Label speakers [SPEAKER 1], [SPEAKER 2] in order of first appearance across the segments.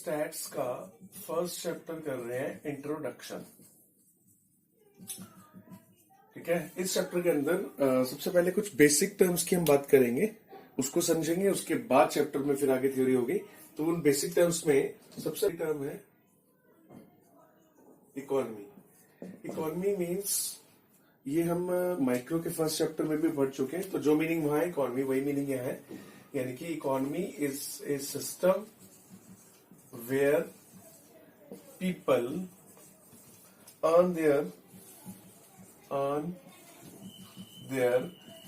[SPEAKER 1] Stats का first chapter कर रहे हैं, इंट्रोडक्शन। ठीक है, इस चैप्टर के अंदर सबसे पहले कुछ बेसिक टर्म्स की हम बात करेंगे, उसको समझेंगे। उसके बाद चैप्टर में फिर आगे थ्योरी होगी। तो उन बेसिक टर्म्स में सबसे टर्म है इकोनॉमी। इकोनॉमी मीन्स, ये हम माइक्रो के फर्स्ट चैप्टर में भी पढ़ चुके हैं। तो जो मीनिंग वहां है इकोनॉमी, वही मीनिंग यहाँ है। यानी कि economy is a system where people earn their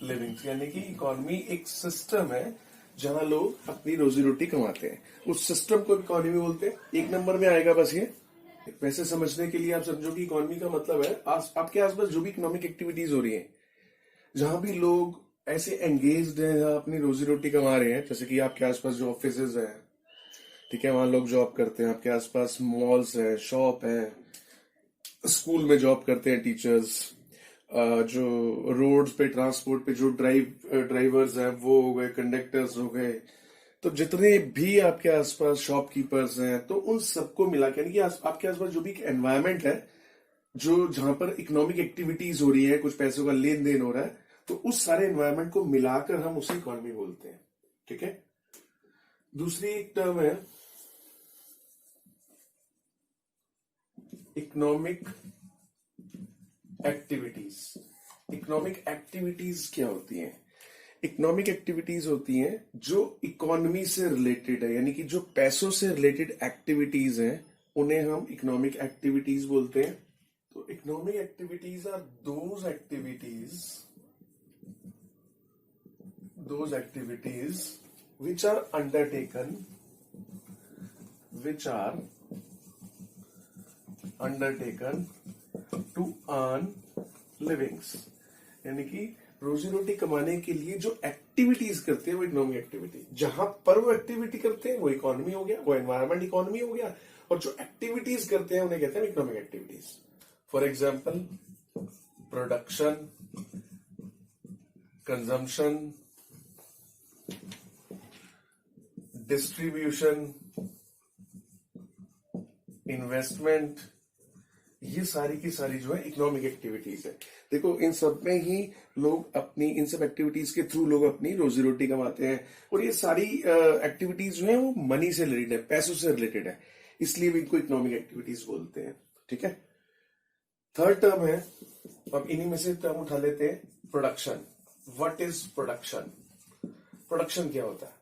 [SPEAKER 1] livings। यानी कि इकोनॉमी एक सिस्टम है जहां लोग अपनी रोजी रोटी कमाते हैं। उस सिस्टम को इकोनॉमी बोलते हैं। एक नंबर में आएगा बस ये। वैसे समझने के लिए आप समझो कि इकोनॉमी का मतलब है आपके आसपास जो भी इकोनॉमिक एक्टिविटीज हो रही हैं, जहां भी लोग ऐसे एंगेज्ड हैं, जहां अपनी रोजी रोटी कमा रहे हैं। जैसे कि आपके आसपास जो ऑफिसेज हैं, ठीक है, वहां लोग जॉब करते हैं। आपके आसपास मॉल्स है, शॉप है, स्कूल में जॉब करते हैं टीचर्स, जो रोड्स पे, ट्रांसपोर्ट पे जो ड्राइवर्स हैं वो हो गए, कंडक्टर्स हो गए। तो जितने भी आपके आसपास शॉपकीपर्स हैं, तो उन सबको मिला के, यानी कि आपके आसपास जो भी एक एनवायरमेंट है, जो जहां पर इकोनॉमिक एक्टिविटीज हो रही है, कुछ पैसों का लेन देन हो रहा है, तो उस सारे एनवायरमेंट को मिलाकर हम उसे इकोनॉमी बोलते हैं। ठीक है। दूसरी एक टर्म है इकोनॉमिक एक्टिविटीज। इकोनॉमिक एक्टिविटीज क्या होती हैं? इकोनॉमिक एक्टिविटीज होती हैं जो इकोनॉमी से रिलेटेड है, यानी कि जो पैसों से रिलेटेड एक्टिविटीज हैं, उन्हें हम इकोनॉमिक एक्टिविटीज बोलते हैं। तो economic activities are those activities which are undertaken to earn livings। यानी कि रोजी रोटी कमाने के लिए जो एक्टिविटीज करते हैं वो इकोनॉमिक एक्टिविटी। जहां पर वो एक्टिविटी करते हैं वो इकोनॉमी हो गया, वो एनवायरमेंट इकोनॉमी हो गया। और जो एक्टिविटीज करते हैं उन्हें कहते हैं economic activities. For example, production, consumption, distribution, investment, ये सारी की सारी जो है इकोनॉमिक एक्टिविटीज है। देखो, इन सब में ही लोग अपनी, इन सब एक्टिविटीज के थ्रू लोग अपनी रोजी रोटी कमाते हैं। और ये सारी एक्टिविटीज जो है वो मनी से रिलेटेड है, पैसों से रिलेटेड है, इसलिए भी इनको इकोनॉमिक एक्टिविटीज बोलते हैं। ठीक है। थर्ड टर्म है, अब इन्हीं में से टर्म उठा लेते हैं, production. What is production? Production क्या होता है?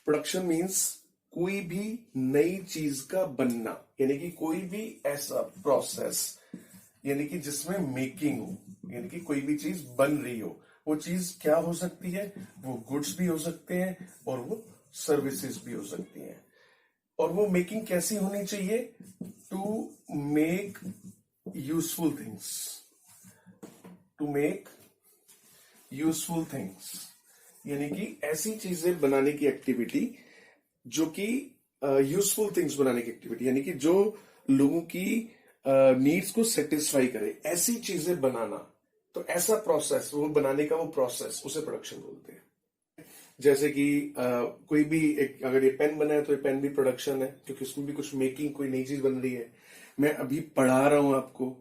[SPEAKER 1] प्रोडक्शन मीन्स कोई भी नई चीज का बनना, यानी कि कोई भी ऐसा प्रोसेस, यानी कि जिसमें मेकिंग हो, यानी कि कोई भी चीज बन रही हो। वो चीज क्या हो सकती है? वो गुड्स भी हो सकते हैं और वो सर्विसेज भी हो सकती हैं। और वो मेकिंग कैसी होनी चाहिए? To make useful things, to make useful things, यानी कि ऐसी चीजें बनाने की एक्टिविटी जो कि यूजफुल थिंग्स बनाने की एक्टिविटी, यानी कि जो लोगों की नीड्स को सेटिस्फाई करे, ऐसी चीजें बनाना। तो ऐसा प्रोसेस, वो बनाने का वो प्रोसेस, उसे प्रोडक्शन बोलते हैं। जैसे कि कोई भी एक, अगर ये पेन बना है तो ये पेन भी प्रोडक्शन है, क्योंकि उसमें भी कुछ मेकिंग, कोई नई चीज बन रही है। मैं अभी पढ़ा रहा हूं आपको,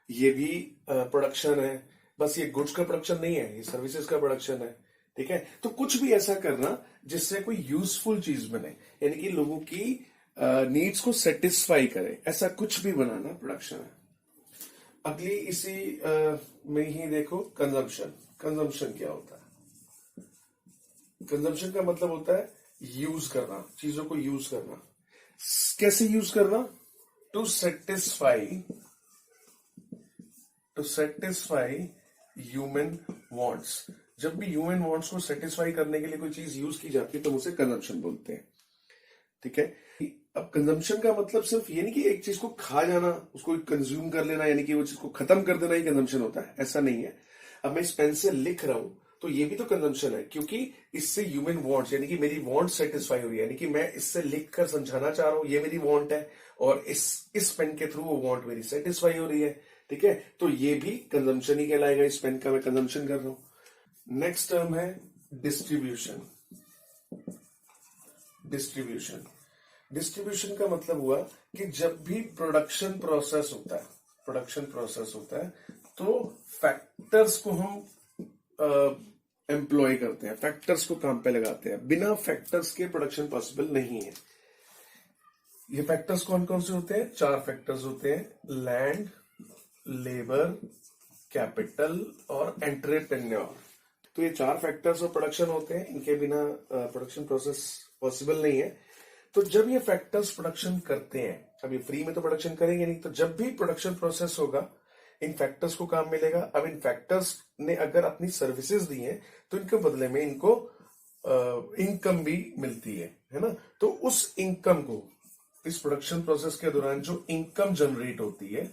[SPEAKER 1] ये भी प्रोडक्शन है। बस ये गुड्स का प्रोडक्शन नहीं है, ये सर्विसेज का प्रोडक्शन है। ठीक है। तो कुछ भी ऐसा करना जिससे कोई यूजफुल चीज बने, यानी कि लोगों की नीड्स को सेटिस्फाई करे, ऐसा कुछ भी बनाना प्रोडक्शन है। अगली इसी में ही देखो, कंजम्पशन। कंजम्पशन क्या होता है? कंजम्पशन का मतलब होता है यूज करना, चीजों को यूज करना। कैसे यूज करना? To satisfy human wants. जब भी ह्यूमन वांट्स को सेटिस्फाई करने के लिए कोई चीज यूज की जाती है तो उसे कंजम्पशन बोलते हैं। ठीक है। अब कंजम्पशन का मतलब सिर्फ ये नहीं कि एक चीज को खा जाना, उसको कंज्यूम कर लेना, यानी कि वो चीज को खत्म कर देना ही कंजम्पशन होता है, ऐसा नहीं है। अब मैं इस पेन से लिख रहा हूं तो ये भी तो कंजम्पशन है, क्योंकि इससे ह्यूमन वांट्स, यानी कि मेरी वांट सेटिस्फाई हो रही है, यानी कि मैं इससे लिखकर समझाना चाह रहा हूं, ये मेरी वांट है, और इस पेन के थ्रू वो वांट मेरी सेटिस्फाई हो रही है। ठीक है। तो ये भी कंजम्पशन ही कहलाएगा, इस पेन का मैं कंजम्पशन कर रहा हूं। नेक्स्ट टर्म है डिस्ट्रीब्यूशन। डिस्ट्रीब्यूशन डिस्ट्रीब्यूशन का मतलब हुआ कि जब भी प्रोडक्शन प्रोसेस होता है तो फैक्टर्स को हम एम्प्लॉय करते हैं, फैक्टर्स को काम पे लगाते हैं। बिना फैक्टर्स के प्रोडक्शन पॉसिबल नहीं है। ये फैक्टर्स कौन कौन से होते हैं? 4 फैक्टर्स होते हैं, लैंड, लेबर, कैपिटल और एंटरप्रेन्योर। तो ये 4 फैक्टर्स ऑफ प्रोडक्शन होते हैं, इनके बिना प्रोडक्शन प्रोसेस पॉसिबल नहीं है। तो जब ये फैक्टर्स प्रोडक्शन करते हैं, अब ये फ्री में तो प्रोडक्शन करेंगे नहीं, तो जब भी प्रोडक्शन प्रोसेस होगा इन फैक्टर्स को काम मिलेगा। अब इन फैक्टर्स ने अगर अपनी सर्विसेज दी हैं तो इनके बदले में इनको इनकम भी मिलती है ना। तो उस इनकम को, इस प्रोडक्शन प्रोसेस के दौरान जो इनकम जनरेट होती है,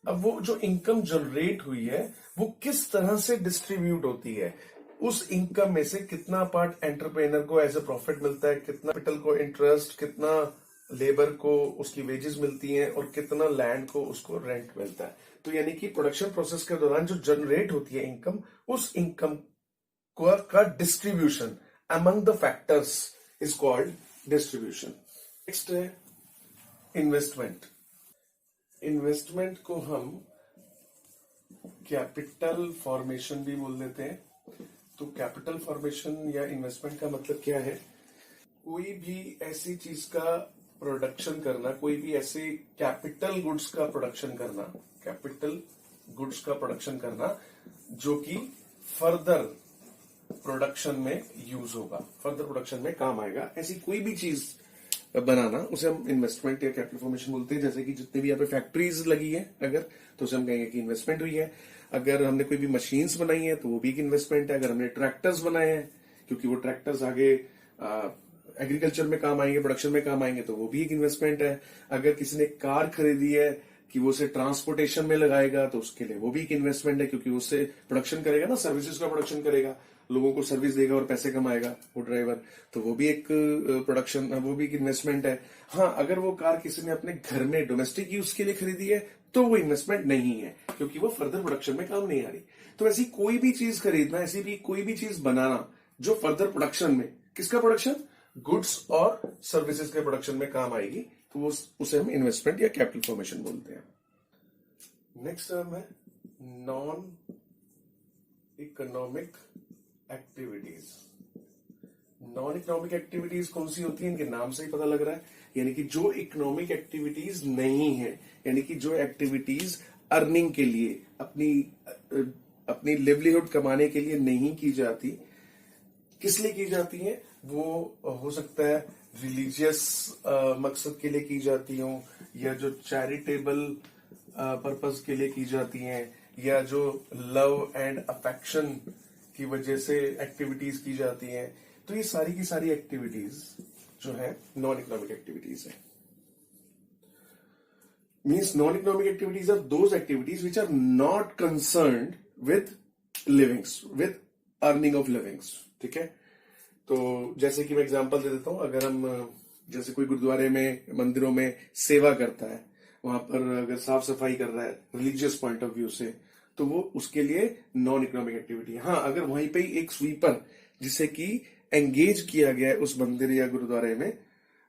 [SPEAKER 1] अब वो जो इनकम जनरेट हुई है वो किस तरह से डिस्ट्रीब्यूट होती है, उस इनकम में से कितना पार्ट एंटरप्रेनर को एज ए प्रॉफिट मिलता है, कितना कैपिटल को इंटरेस्ट, कितना लेबर को उसकी वेजेस मिलती हैं और कितना लैंड को उसको रेंट मिलता है। तो यानी कि प्रोडक्शन प्रोसेस के दौरान जो जनरेट होती है इनकम, उस इनकम का distribution among the factors is called distribution. Next है इन्वेस्टमेंट। इन्वेस्टमेंट को हम कैपिटल फॉर्मेशन भी बोल देते हैं। तो कैपिटल फॉर्मेशन या इन्वेस्टमेंट का मतलब क्या है? कोई भी ऐसी चीज का प्रोडक्शन करना, कोई भी ऐसे कैपिटल गुड्स का प्रोडक्शन करना जो कि फर्दर प्रोडक्शन में यूज होगा, फर्दर प्रोडक्शन में काम आएगा, ऐसी कोई भी चीज बनाना, उसे हम इन्वेस्टमेंट या कैपिटल फॉर्मेशन बोलते हैं। जैसे कि जितनी भी यहाँ पे फैक्ट्रीज लगी है अगर, तो उसे हम कहेंगे कि इन्वेस्टमेंट हुई है। अगर हमने कोई भी मशीन्स बनाई है तो वो भी एक इन्वेस्टमेंट है। अगर हमने ट्रैक्टर्स बनाए हैं, क्योंकि वो ट्रैक्टर्स आगे एग्रीकल्चर में काम आएंगे, प्रोडक्शन में काम आएंगे, तो वो भी एक इन्वेस्टमेंट है। अगर किसी ने कार खरीदी है कि वो उसे ट्रांसपोर्टेशन में लगाएगा, तो उसके लिए वो भी एक इन्वेस्टमेंट है, क्योंकि उससे प्रोडक्शन करेगा ना, सर्विसेज का प्रोडक्शन करेगा, लोगों को सर्विस देगा और पैसे कमाएगा वो ड्राइवर, तो वो भी एक प्रोडक्शन, वो भी एक इन्वेस्टमेंट है। हाँ, अगर वो कार किसी ने अपने घर में डोमेस्टिक यूज के लिए खरीदी है तो वो इन्वेस्टमेंट नहीं है, क्योंकि वो फर्दर प्रोडक्शन में काम नहीं आ रही। तो ऐसी कोई भी चीज खरीदना, ऐसी भी कोई भी चीज बनाना जो फर्दर प्रोडक्शन में, किसका प्रोडक्शन? गुड्स और सर्विसेज के प्रोडक्शन में काम आएगी, तो वो उसे हम इन्वेस्टमेंट या कैपिटल फॉर्मेशन बोलते हैं। नेक्स्ट टर्म है non economic activities. Non economic activities कौन सी होती है? इनके नाम से ही पता लग रहा है, यानी कि जो इकोनॉमिक एक्टिविटीज नहीं है, यानी कि जो एक्टिविटीज अर्निंग के लिए, अपनी लिवलीहुड कमाने के लिए नहीं की जाती, किस लिए की जाती है? वो हो सकता है रिलीजियस मकसद के लिए की जाती हो, या जो चैरिटेबल पर्पस के लिए की जाती हैं, या जो लव एंड अफेक्शन की वजह से एक्टिविटीज की जाती हैं। तो ये सारी की सारी एक्टिविटीज जो है नॉन इकोनॉमिक एक्टिविटीज है। Means non economic activities are those activities which are not concerned with livings, with earning of livings. ठीक है, तो जैसे कि मैं एग्जांपल दे देता हूं, अगर हम जैसे कोई गुरुद्वारे में, मंदिरों में सेवा करता है, वहां पर अगर साफ सफाई कर रहा है रिलीजियस पॉइंट ऑफ व्यू से, तो वो उसके लिए नॉन इकोनॉमिक एक्टिविटी है। हाँ, अगर वहीं पे एक स्वीपर जिसे कि एंगेज किया गया है उस मंदिर या गुरुद्वारे में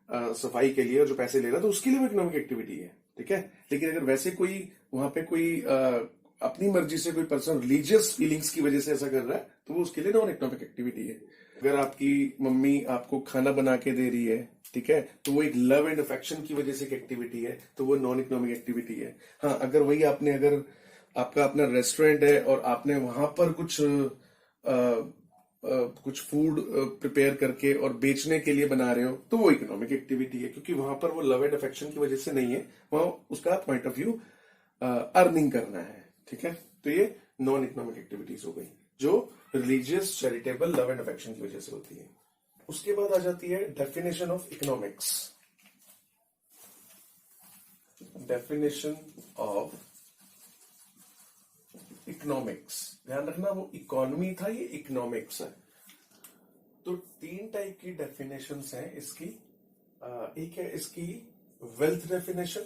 [SPEAKER 1] सफाई के लिए, और जो पैसे ले रहा है, तो उसके लिए वो इकोनॉमिक एक्टिविटी है। ठीक है, लेकिन अगर वैसे कोई वहां पे कोई अपनी मर्जी से कोई पर्सन रिलीजियस फीलिंग्स की वजह से ऐसा कर रहा है, तो वो उसके लिए नॉन इकोनॉमिक एक्टिविटी है। अगर आपकी मम्मी आपको खाना बना के दे रही है, ठीक है, तो वो एक लव एंड अफेक्शन की वजह से एक एक्टिविटी है, तो वो नॉन इकोनॉमिक एक्टिविटी है। हाँ, अगर वही आपने, अगर आपका अपना रेस्टोरेंट है और आपने वहां पर कुछ फूड प्रिपेयर करके और बेचने के लिए बना रहे हो, तो वो इकोनॉमिक एक्टिविटी है, क्योंकि वहां पर वो लव एंड अफेक्शन की वजह से नहीं है, वहां उसका पॉइंट ऑफ व्यू अर्निंग करना है। ठीक है, तो ये नॉन इकोनॉमिक एक्टिविटीज हो गई जो religious, charitable, love and affection की वजह से होती है। उसके बाद आ जाती है definition of economics. Definition of economics, ध्यान रखना वो इकोनॉमी था, ये इकोनॉमिक्स है। तो 3 टाइप की डेफिनेशंस हैं इसकी। एक है इसकी wealth definition,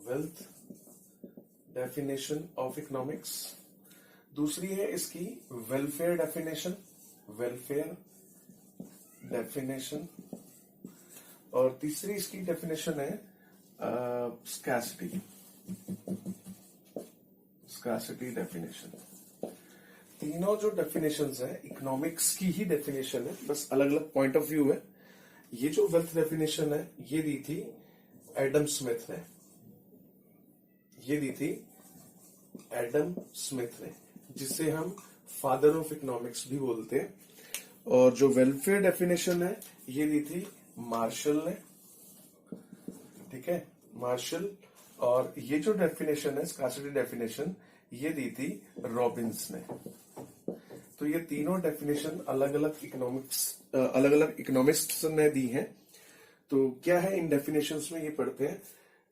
[SPEAKER 1] wealth definition of economics. दूसरी है इसकी वेलफेयर डेफिनेशन, वेलफेयर डेफिनेशन। और तीसरी इसकी डेफिनेशन है स्कैसिटी। Scarcity definition. तीनों जो डेफिनेशंस है इकोनॉमिक्स की ही डेफिनेशन है, बस अलग अलग पॉइंट ऑफ व्यू है। ये जो वेल्थ डेफिनेशन है ये दी थी एडम स्मिथ ने, ये दी थी एडम स्मिथ ने, जिसे हम फादर ऑफ इकोनॉमिक्स भी बोलते हैं। और जो वेलफेयर डेफिनेशन है ये दी थी मार्शल ने, ठीक है, मार्शल। और ये जो डेफिनेशन है स्कार्सिटी डेफिनेशन ये दी थी रॉबिन्स ने। तो ये तीनों डेफिनेशन अलग अलग इकोनॉमिस्ट्स ने दी हैं। तो क्या है इन डेफिनेशंस में, ये पढ़ते हैं।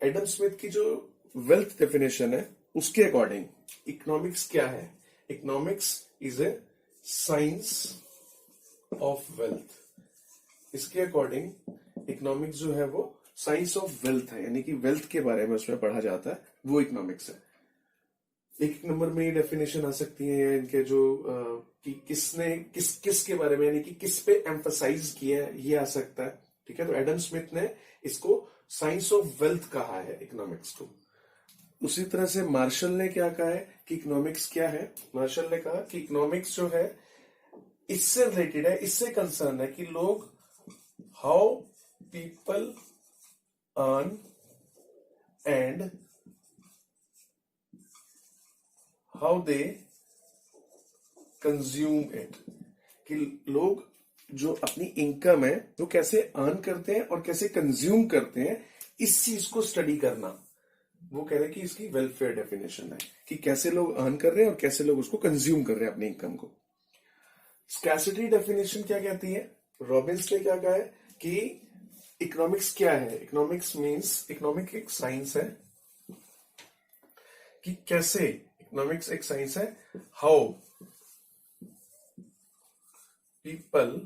[SPEAKER 1] एडम स्मिथ की जो वेल्थ डेफिनेशन है उसके अकॉर्डिंग इकोनॉमिक्स क्या है। Economics is a science of wealth. इसके अकॉर्डिंग इकोनॉमिक्स जो है वो साइंस ऑफ वेल्थ है, यानी कि वेल्थ के बारे में उसमें पढ़ा जाता है, वो इकोनॉमिक्स है। एक नंबर में ये डेफिनेशन आ सकती है या इनके जो कि किसने किस के बारे में, यानी कि किस पे एम्फसाइज किया है, ये आ सकता है। ठीक है, तो एडम स्मिथ ने इसको साइंस ऑफ वेल्थ कहा है इकोनॉमिक्स को। उसी तरह से मार्शल ने क्या कहा है कि इकोनॉमिक्स क्या है। मार्शल ने कहा कि इकोनॉमिक्स जो है इससे रिलेटेड है, इससे कंसर्न है कि लोग how people earn and how they consume it, कि लोग जो अपनी इनकम है वो कैसे अर्न करते हैं और कैसे कंज्यूम करते हैं, इस चीज को स्टडी करना। वो कह रहे हैं कि इसकी वेलफेयर डेफिनेशन है कि कैसे लोग अर्न कर रहे हैं और कैसे लोग उसको कंज्यूम कर रहे हैं अपनी इनकम को। स्कैसिटी डेफिनेशन क्या कहती है, रॉबिन्स ने क्या कहा है कि इकोनॉमिक्स क्या है। इकोनॉमिक्स मींस, इकोनॉमिक एक साइंस है कि कैसे, इकोनॉमिक्स एक साइंस है how people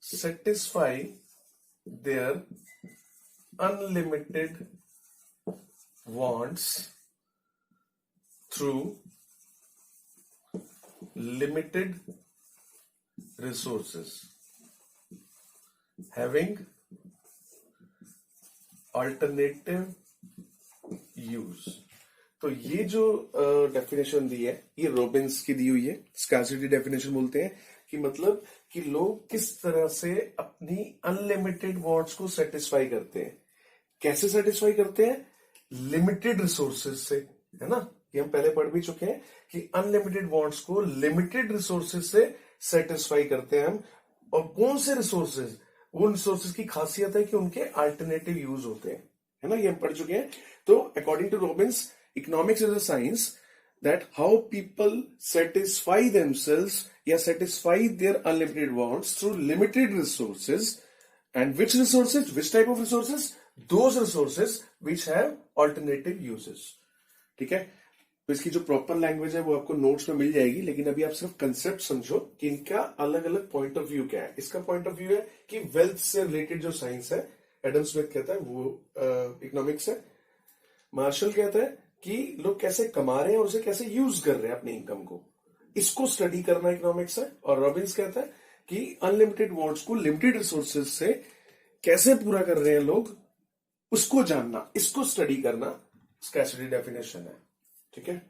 [SPEAKER 1] satisfy their unlimited wants through limited resources, having alternative use। तो ये जो डेफिनेशन दी है ये रॉबिन्स की दी हुई है। स्कैसिटी डेफिनेशन बोलते हैं कि मतलब कि लोग किस तरह से अपनी अनलिमिटेड वांट्स को सेटिस्फाई करते हैं। कैसे सेटिस्फाई करते हैं, लिमिटेड रिसोर्सेज से, है ना, ये हम पहले पढ़ भी चुके हैं कि अनलिमिटेड वांट्स को लिमिटेड रिसोर्सेज से सेटिस्फाई करते हैं हम। और कौन से रिसोर्सेज, वो रिसोर्सेज की खासियत है कि उनके अल्टरनेटिव यूज होते हैं, है ना, ये हम पढ़ चुके हैं। तो according to Robbins, economics is a science that how people satisfy themselves या satisfy their unlimited wants through limited resources, and which resources, which type of resources, those resources which have alternative uses। ठीक है, तो इसकी जो proper language है वो आपको notes में मिल जाएगी, लेकिन अभी आप सिर्फ कंसेप्ट समझो कि इनका अलग अलग पॉइंट ऑफ व्यू क्या है। इसका पॉइंट ऑफ व्यू है कि वेल्थ से रिलेटेड जो साइंस है, एडम स्मिथ कहता है वो इकोनॉमिक्स है। मार्शल कहता है कि लोग कैसे कमा रहे हैं और उसे कैसे यूज कर रहे हैं अपनी इनकम को, इसको स्टडी करना इकोनॉमिक्स है। और रॉबिन्स कहता है कि अनलिमिटेड वांट्स को लिमिटेड रिसोर्सेज से कैसे पूरा कर रहे हैं लोग, उसको जानना, इसको स्टडी करना स्कैसिटी डेफिनेशन है। ठीक है।